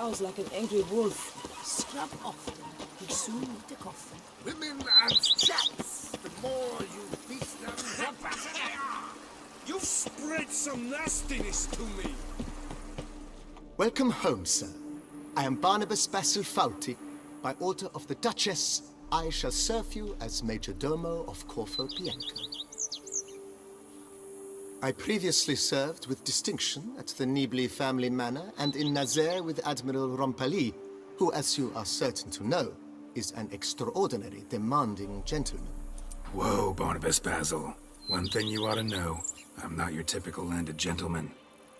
growls like an angry wolf. Scrub off. He'll soon eat the coffin. Women and chaps, the more you feast them, the better they are! You've spread some nastiness to me! Welcome home, sir. I am Barnabas Basil Fawlty. By order of the Duchess, I shall serve you as Major Domo of Corvo Bianco. I previously served with distinction at the Nibli family manor and in Nazaire with Admiral Rompali, who, as you are certain to know, is an extraordinary, demanding gentleman. Whoa, Barnabas Basil. One thing you ought to know. I'm not your typical landed gentleman.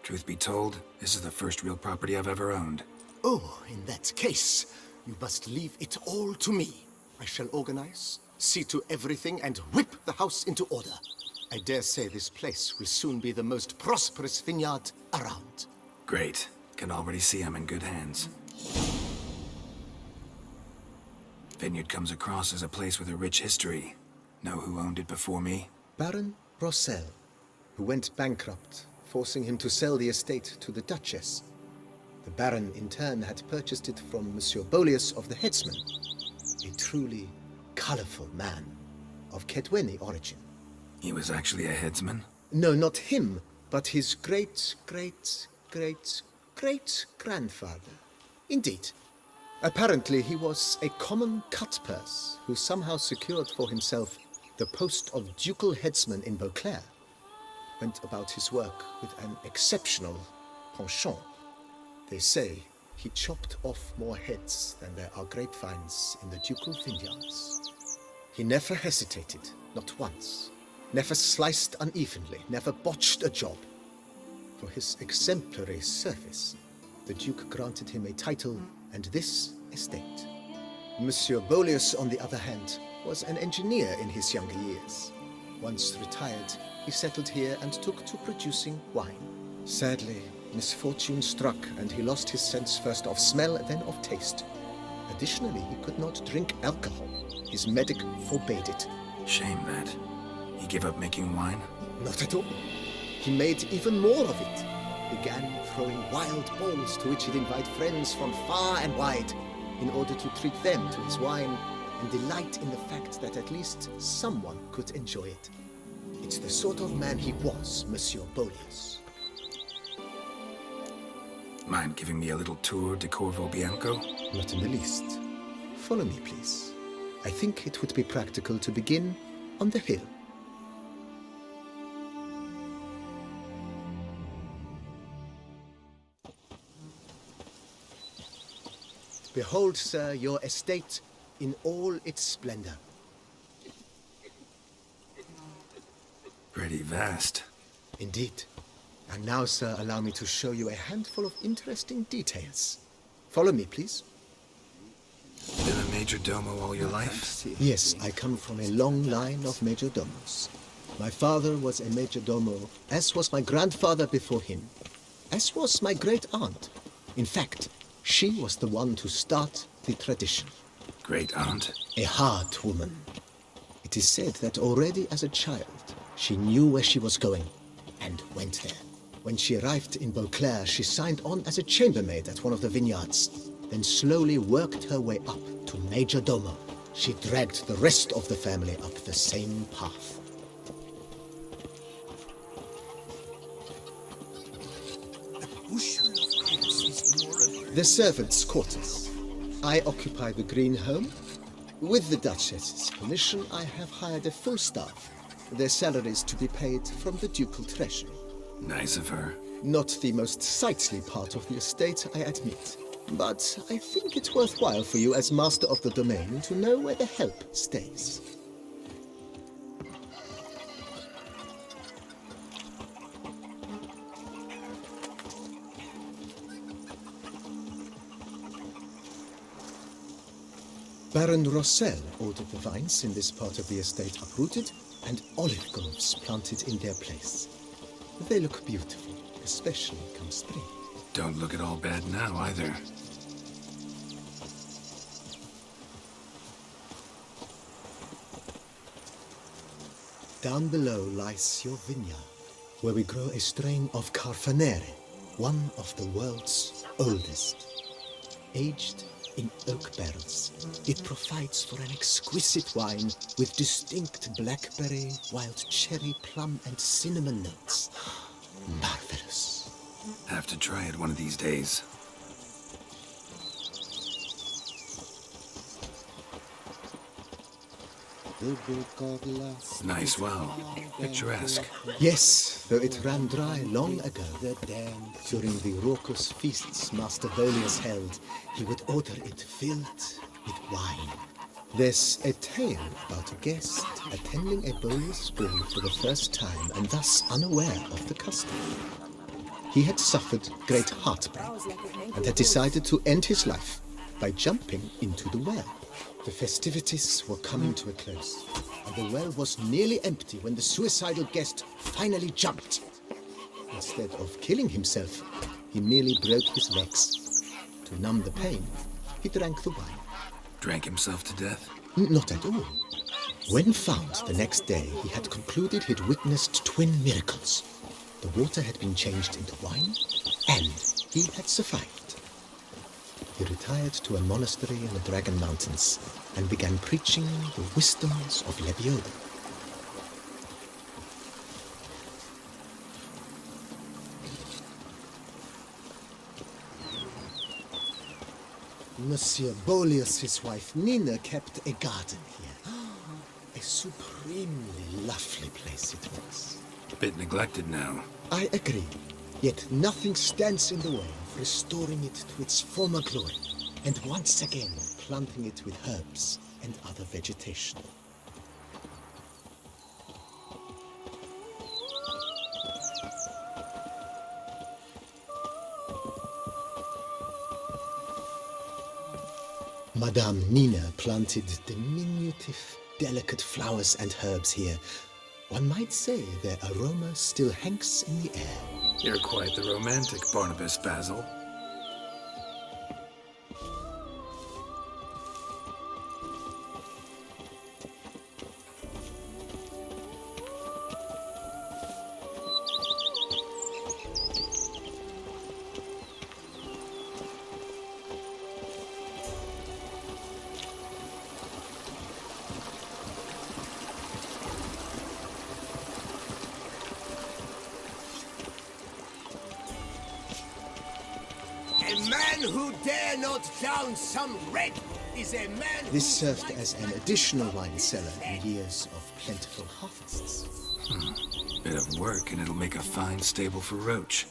Truth be told, this is the first real property I've ever owned. Oh, in that case, you must leave it all to me. I shall organize, see to everything, and whip the house into order. I dare say this place will soon be the most prosperous vineyard around. Great. Can already see I'm in good hands. Vineyard comes across as a place with a rich history. Know who owned it before me? Baron Rossel, who went bankrupt, forcing him to sell the estate to the Duchess. The Baron, in turn, had purchased it from Monsieur Bolius of the Headsman, a truly colorful man of Kedweni origin. He was actually a headsman? No, not him, but his great-grandfather. Indeed. Apparently, he was a common cut-purse who somehow secured for himself the post of ducal headsman in Beauclair. Went about his work with an exceptional penchant. They say he chopped off more heads than there are grapevines in the ducal vineyards. He never hesitated, not once. Never sliced unevenly, never botched a job. For his exemplary service, the Duke granted him a title and this estate. Monsieur Bolius, on the other hand, was an engineer in his younger years. Once retired, he settled here and took to producing wine. Sadly, misfortune struck and he lost his sense first of smell, then of taste. Additionally, he could not drink alcohol. His medic forbade it. Shame that. He gave up making wine? Not at all. He made even more of it. Began throwing wild balls to which he'd invite friends from far and wide in order to treat them to his wine and delight in the fact that at least someone could enjoy it. It's the sort of man he was, Monsieur Bolius. Mind giving me a little tour de Corvo Bianco? Not in the least. Follow me, please. I think it would be practical to begin on the hill. Behold, sir, your estate in all its splendor. Pretty vast. Indeed. And now, sir, allow me to show you a handful of interesting details. Follow me, please. Been a major domo all your life? Yes, I come from a long line of major domos. My father was a major domo, as was my grandfather before him, as was my great-aunt. In fact, she was the one to start the tradition. Great-aunt? A hard woman. It is said that already as a child, she knew where she was going and went there. When she arrived in Beauclair, she signed on as a chambermaid at one of the vineyards, then slowly worked her way up to Major Domo. She dragged the rest of the family up the same path. The servants' quarters. I occupy the green home. With the Duchess's permission, I have hired a full staff. Their salaries to be paid from the ducal treasury. Nice of her. Not the most sightly part of the estate, I admit. But I think it's worthwhile for you as master of the domain to know where the help stays. Baron Rossel ordered the vines in this part of the estate uprooted and olive groves planted in their place. They look beautiful, especially come spring. Don't look at all bad now, either. Down below lies your vineyard, where we grow a strain of Carfanere, one of the world's oldest. aged in oak barrels. It provides for an exquisite wine with distinct blackberry, wild cherry, plum, and cinnamon notes. Marvelous. Have to try it one of these days. Nice well. Picturesque. Yes, though it ran dry long ago. During the raucous feasts Master Bolius held, he would order it filled with wine. There's a tale about a guest attending a Bolius ball for the first time and thus unaware of the custom. He had suffered great heartbreak and had decided to end his life by jumping into the well. The festivities were coming to a close, and the well was nearly empty when the suicidal guest finally jumped. Instead of killing himself, he merely broke his legs. To numb the pain, he drank the wine. Drank himself to death? Not at all. When found the next day, he had concluded he'd witnessed twin miracles. The water had been changed into wine, and he had survived. He retired to a monastery in the Dragon Mountains and began preaching the wisdoms of Lebioda. Monsieur Bolius' wife Nina kept a garden here. A supremely lovely place it was. A bit neglected now. I agree. Yet nothing stands in the way of restoring it to its former glory, and once again planting it with herbs and other vegetation. Madame Nina planted diminutive, delicate flowers and herbs here. One might say their aroma still hangs in the air. You're quite the romantic, Barnabas Basil. A man who dare not down some red is a man This served as an additional wine cellar in years of plentiful harvests. Bit of work and it'll make a fine stable for Roach.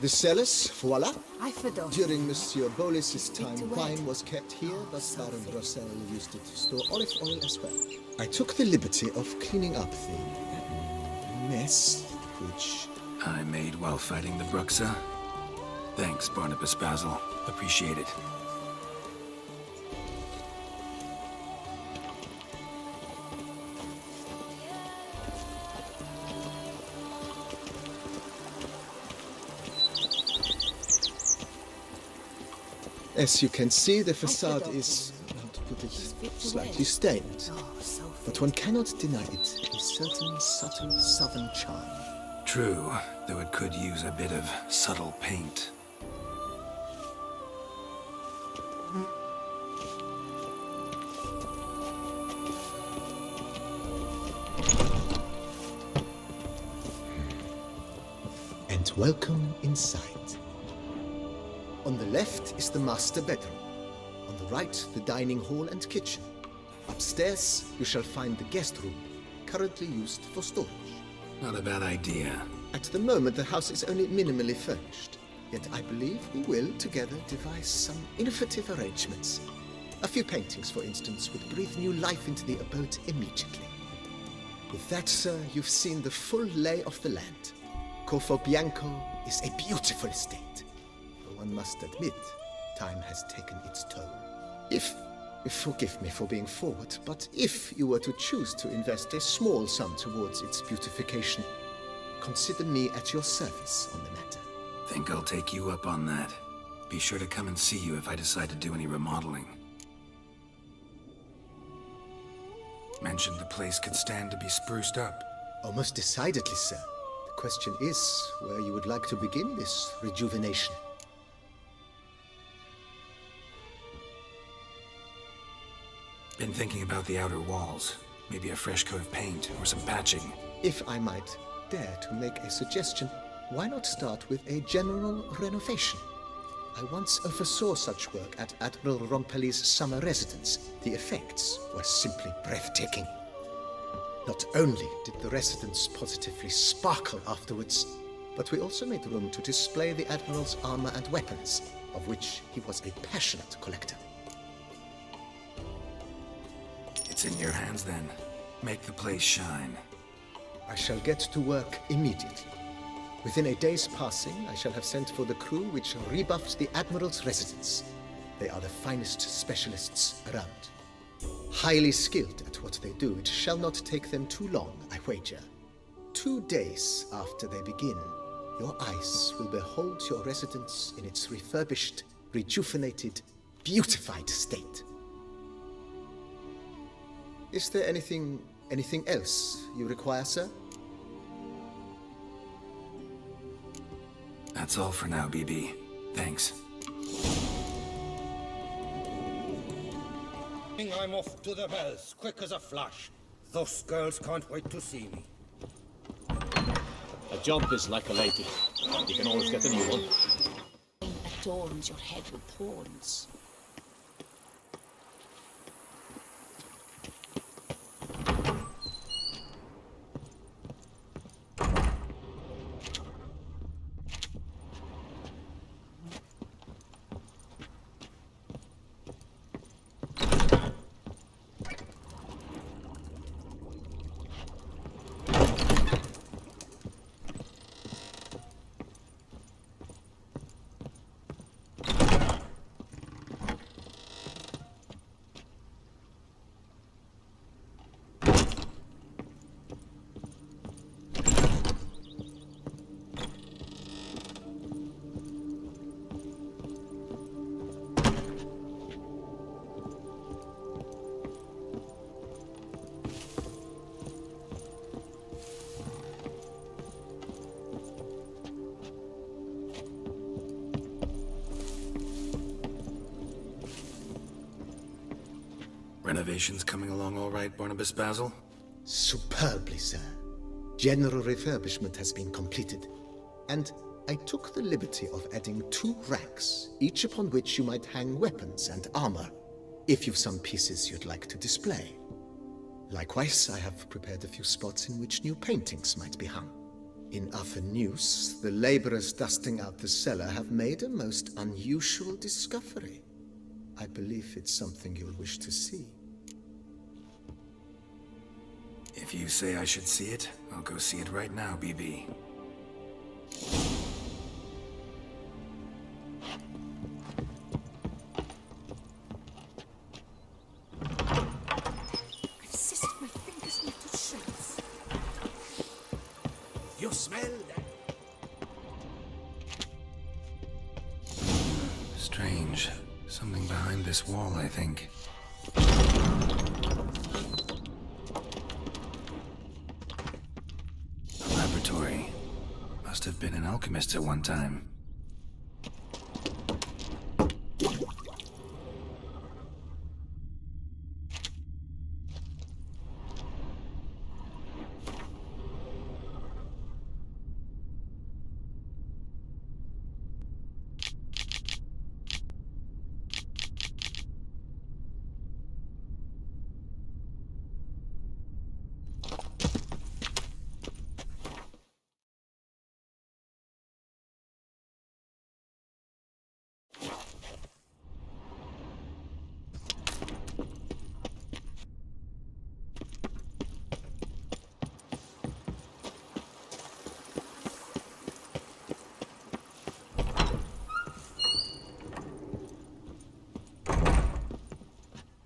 The cellars, voila. I forgot. During Monsieur Bolis's time, wine was kept here, but Baron Rossel used it to store olive oil as well. I took the liberty of cleaning up the mess, which... I made while fighting the Bruxa. Thanks, Barnabas Basil. Appreciate it. As you can see, the facade is, to put it, slightly stained. But one cannot deny it a certain subtle southern charm. True, though it could use a bit of subtle paint. And welcome inside. On the left is the master bedroom. On the right, the dining hall and kitchen. Upstairs, you shall find the guest room, currently used for storage. Not a bad idea. At the moment, the house is only minimally furnished. Yet I believe we will, together, devise some innovative arrangements. A few paintings, for instance, would breathe new life into the abode immediately. With that, sir, you've seen the full lay of the land. Corfo Bianco is a beautiful estate. One must admit, time has taken its toll. Forgive me for being forward, but if you were to choose to invest a small sum towards its beautification, consider me at your service on the matter. Think I'll take you up on that. Be sure to come and see you if I decide to do any remodeling. Mentioned the place could stand to be spruced up. Oh, most decidedly, sir. The question is where you would like to begin this rejuvenation. Been thinking about the outer walls. Maybe a fresh coat of paint or some patching. If I might dare to make a suggestion, why not start with a general renovation? I once oversaw such work at Admiral Rompelli's summer residence. The effects were simply breathtaking. Not only did the residence positively sparkle afterwards, but we also made room to display the Admiral's armor and weapons, of which he was a passionate collector. It's in your hands then. Make the place shine. I shall get to work immediately. Within a day's passing, I shall have sent for the crew which rebuffed the Admiral's residence. They are the finest specialists around. Highly skilled at what they do, it shall not take them too long, I wager. 2 days after they begin, your eyes will behold your residence in its refurbished, rejuvenated, beautified state. Is there anything else you require, sir? That's all for now, BB. Thanks. I'm off to the bells, quick as a flash. Those girls can't wait to see me. A job is like a lady. You can always get a new one. Adorns your head with thorns. Renovations coming along all right, Barnabas Basil? Superbly, sir. General refurbishment has been completed, and I took the liberty of adding 2 racks, each upon which you might hang weapons and armor, if you've some pieces you'd like to display. Likewise, I have prepared a few spots in which new paintings might be hung. In other news, the laborers dusting out the cellar have made a most unusual discovery. I believe it's something you'll wish to see. If you say I should see it, I'll go see it right now, BB. I've sifted my fingers into shells. You smell that? Strange. Something behind this wall, I think. A laboratory. Must have been an alchemist at one time.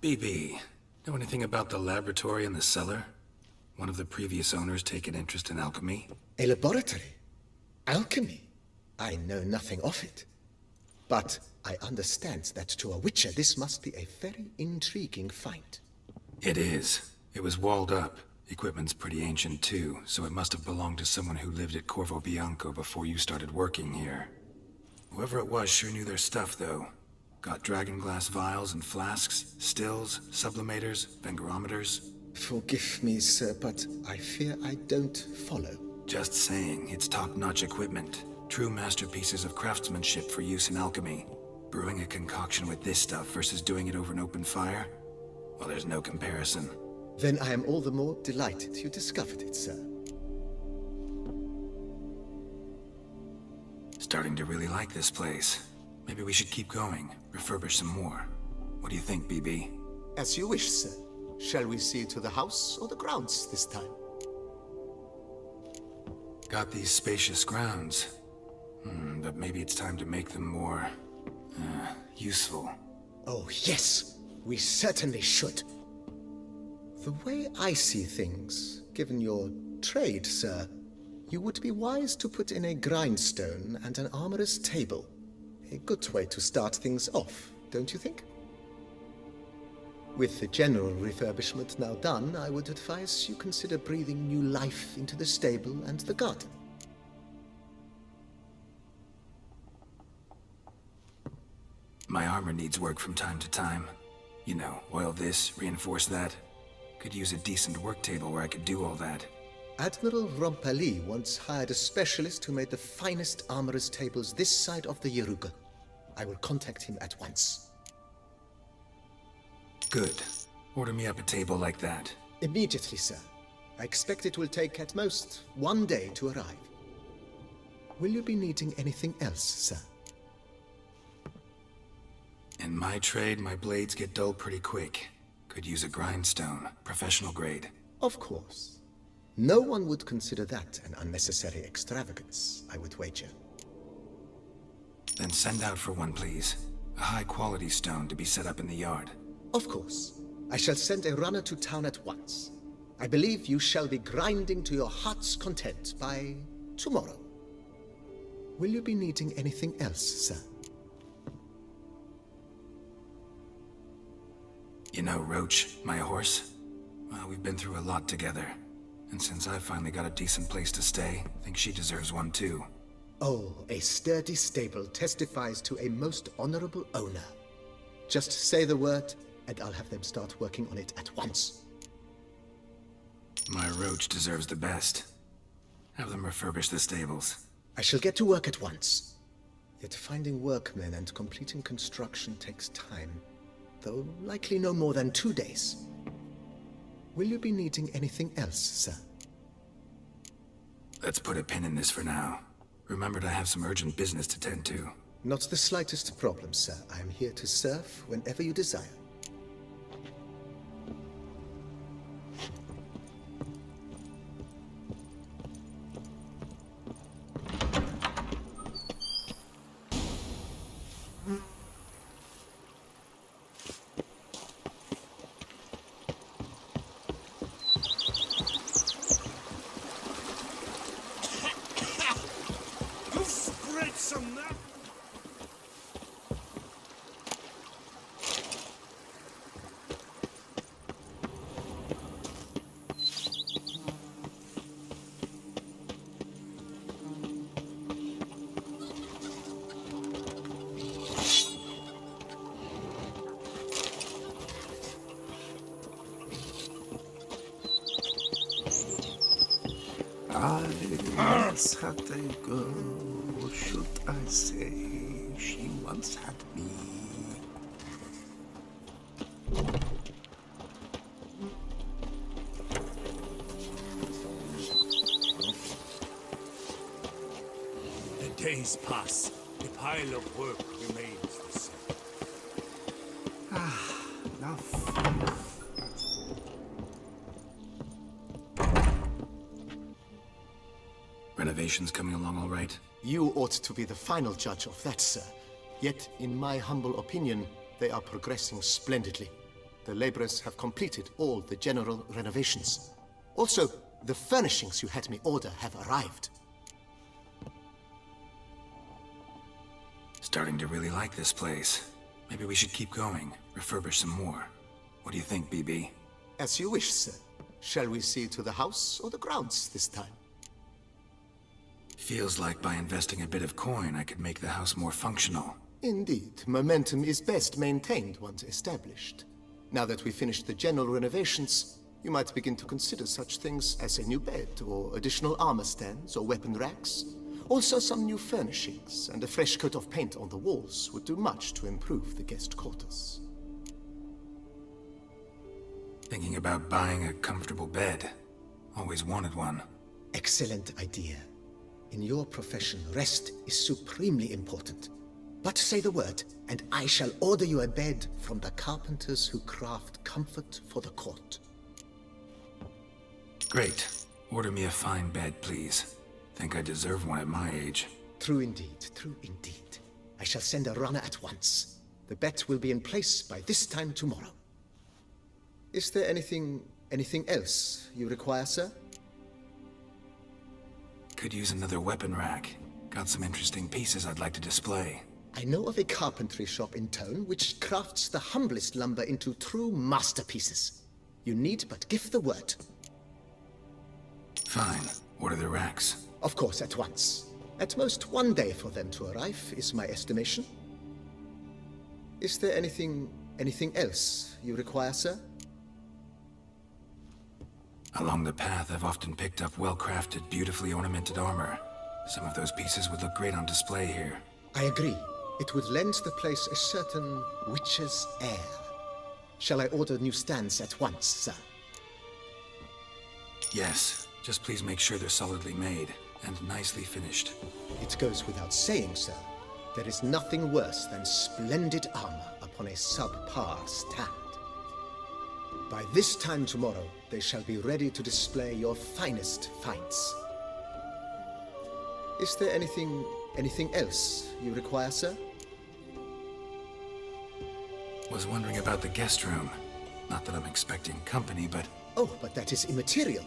BB, know anything about the laboratory in the cellar? One of the previous owners take an interest in alchemy? A laboratory? Alchemy? I know nothing of it. But I understand that to a witcher this must be a very intriguing find. It is. It was walled up. Equipment's pretty ancient too, so it must have belonged to someone who lived at Corvo Bianco before you started working here. Whoever it was sure knew their stuff, though. Got dragon glass vials and flasks, stills, sublimators, vengerometers. Forgive me, sir, but I fear I don't follow. Just saying, it's top-notch equipment. True masterpieces of craftsmanship for use in alchemy. Brewing a concoction with this stuff versus doing it over an open fire? Well, there's no comparison. Then I am all the more delighted you discovered it, sir. Starting to really like this place. Maybe we should keep going, refurbish some more. What do you think, BB? As you wish, sir. Shall we see to the house or the grounds this time? Got these spacious grounds. But maybe it's time to make them more... useful. Oh, yes! We certainly should. The way I see things, given your trade, sir, you would be wise to put in a grindstone and an armorer's table. A good way to start things off, don't you think? With the general refurbishment now done, I would advise you consider breathing new life into the stable and the garden. My armor needs work from time to time. You know, oil this, reinforce that. Could use a decent work table where I could do all that. Admiral Rompali once hired a specialist who made the finest armorer's tables this side of the Yaruga. I will contact him at once. Good. Order me up a table like that. Immediately, sir. I expect it will take at most 1 day to arrive. Will you be needing anything else, sir? In my trade, my blades get dull pretty quick. Could use a grindstone, professional grade. Of course. No one would consider that an unnecessary extravagance, I would wager. Then send out for one, please. A high-quality stone to be set up in the yard. Of course. I shall send a runner to town at once. I believe you shall be grinding to your heart's content by tomorrow. Will you be needing anything else, sir? You know Roach, my horse? Well, we've been through a lot together. And since I've finally got a decent place to stay, I think she deserves one too. Oh, a sturdy stable testifies to a most honorable owner. Just say the word, and I'll have them start working on it at once. My Roach deserves the best. Have them refurbish the stables. I shall get to work at once. Yet finding workmen and completing construction takes time, though likely no more than 2 days. Will you be needing anything else, sir? Let's put a pin in this for now. Remembered I have some urgent business to tend to. Not the slightest problem, sir. I am here to serve whenever you desire. Once had a girl, should I say, she once had me. The days pass. The pile of work remains the same. Enough. Renovations coming along all right? You ought to be the final judge of that, sir. Yet, in my humble opinion, they are progressing splendidly. The laborers have completed all the general renovations. Also, the furnishings you had me order have arrived. Starting to really like this place. Maybe we should keep going, refurbish some more. What do you think, BB? As you wish, sir. Shall we see to the house or the grounds this time? Feels like by investing a bit of coin, I could make the house more functional. Indeed, momentum is best maintained once established. Now that we've finished the general renovations, you might begin to consider such things as a new bed, or additional armor stands, or weapon racks. Also, some new furnishings and a fresh coat of paint on the walls would do much to improve the guest quarters. Thinking about buying a comfortable bed. Always wanted one. Excellent idea. In your profession, rest is supremely important. But say the word, and I shall order you a bed from the carpenters who craft comfort for the court. Great. Order me a fine bed, please. Think I deserve one at my age. True indeed, true indeed. I shall send a runner at once. The bet will be in place by this time tomorrow. Is there anything else you require, sir? Could use another weapon rack. Got some interesting pieces I'd like to display. I know of a carpentry shop in town which crafts the humblest lumber into true masterpieces. You need but give the word. Fine. Order the racks. Of course, at once. At most 1 day for them to arrive, is my estimation. Is there anything else you require, sir? Along the path, I've often picked up well-crafted, beautifully ornamented armor. Some of those pieces would look great on display here. I agree. It would lend the place a certain witch's air. Shall I order new stands at once, sir? Yes. Just please make sure they're solidly made and nicely finished. It goes without saying, sir. There is nothing worse than splendid armor upon a subpar stand. By this time tomorrow, they shall be ready to display your finest finds. Is there anything else you require, sir? Was wondering about the guest room. Not that I'm expecting company, but... Oh, but that is immaterial.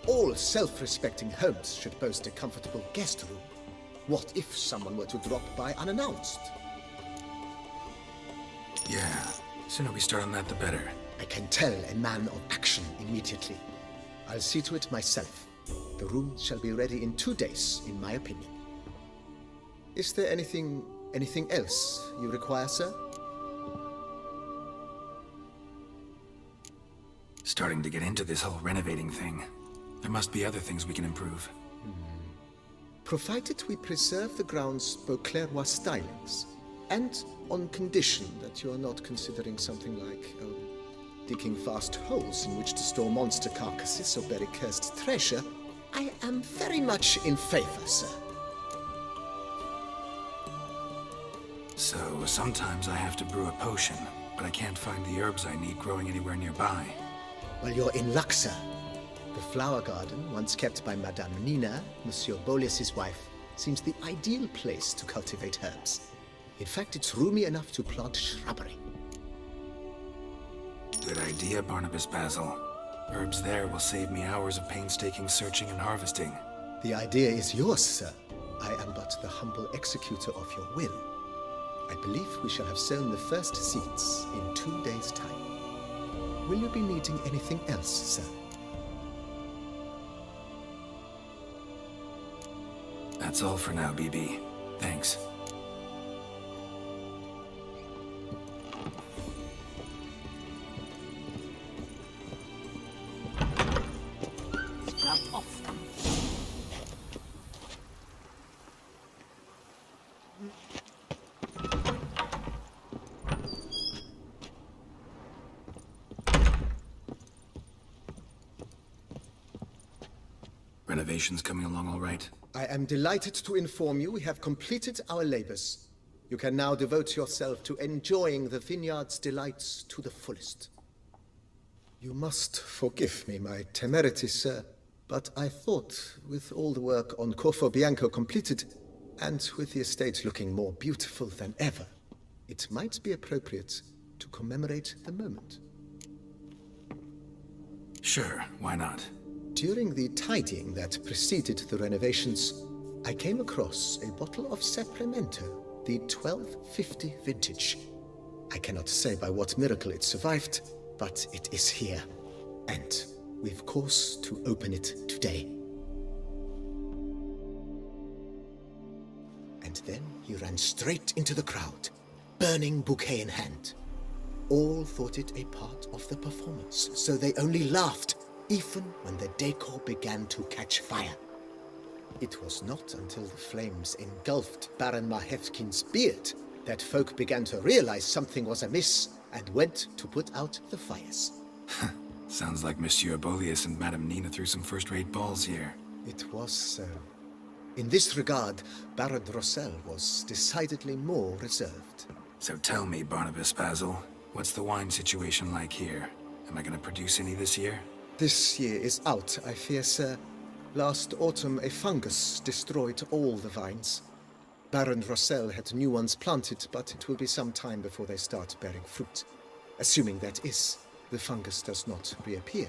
All self-respecting homes should boast a comfortable guest room. What if someone were to drop by unannounced? Yeah, sooner we start on that, the better. I can tell a man of action immediately. I'll see to it myself. The room shall be ready in 2 days, in my opinion. Is there anything else you require, sir? Starting to get into this whole renovating thing. There must be other things we can improve. Provided we preserve the ground's Beauclercois stylings, and on condition that you are not considering something like digging vast holes in which to store monster carcasses or bury cursed treasure, I am very much in favor, sir. So, sometimes I have to brew a potion, but I can't find the herbs I need growing anywhere nearby. Well, you're in luck, sir. The flower garden, once kept by Madame Nina, Monsieur Bolis's wife, seems the ideal place to cultivate herbs. In fact, it's roomy enough to plant shrubbery. Good idea, Barnabas Basil. Herbs there will save me hours of painstaking searching and harvesting. The idea is yours, sir. I am but the humble executor of your will. I believe we shall have sown the first seeds in 2 days' time. Will you be needing anything else, sir? That's all for now, BB. Thanks. Scrap off. Renovations coming along all right? I am delighted to inform you we have completed our labors. You can now devote yourself to enjoying the vineyard's delights to the fullest. You must forgive me my temerity, sir, but I thought, with all the work on Corvo Bianco completed, and with the estate looking more beautiful than ever, it might be appropriate to commemorate the moment. Sure, why not? During the tidying that preceded the renovations, I came across a bottle of Sapramento, the 1250 vintage. I cannot say by what miracle it survived, but it is here. And we've course to open it today. And then he ran straight into the crowd, burning bouquet in hand. All thought it a part of the performance, so they only laughed, even when the decor began to catch fire. It was not until the flames engulfed Baron Mahevkin's beard that folk began to realize something was amiss and went to put out the fires. Sounds like Monsieur Bolius and Madame Nina threw some first-rate balls here. It was so. In this regard, Baron Rossel was decidedly more reserved. So tell me, Barnabas Basil, what's the wine situation like here? Am I gonna produce any this year? This year is out, I fear, sir. Last autumn, a fungus destroyed all the vines. Baron Rossel had new ones planted, but it will be some time before they start bearing fruit. Assuming, that is, the fungus does not reappear.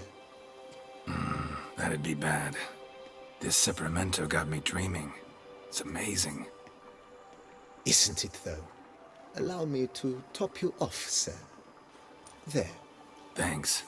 That'd be bad. This Sacramento got me dreaming. It's amazing. Isn't it, though? Allow me to top you off, sir. There. Thanks.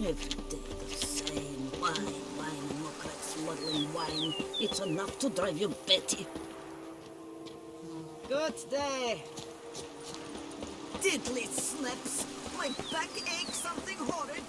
Every day the same. Wine, muckrack smuggling wine. It's enough to drive you batty. Good day. Diddly snaps. My back aches something horrid.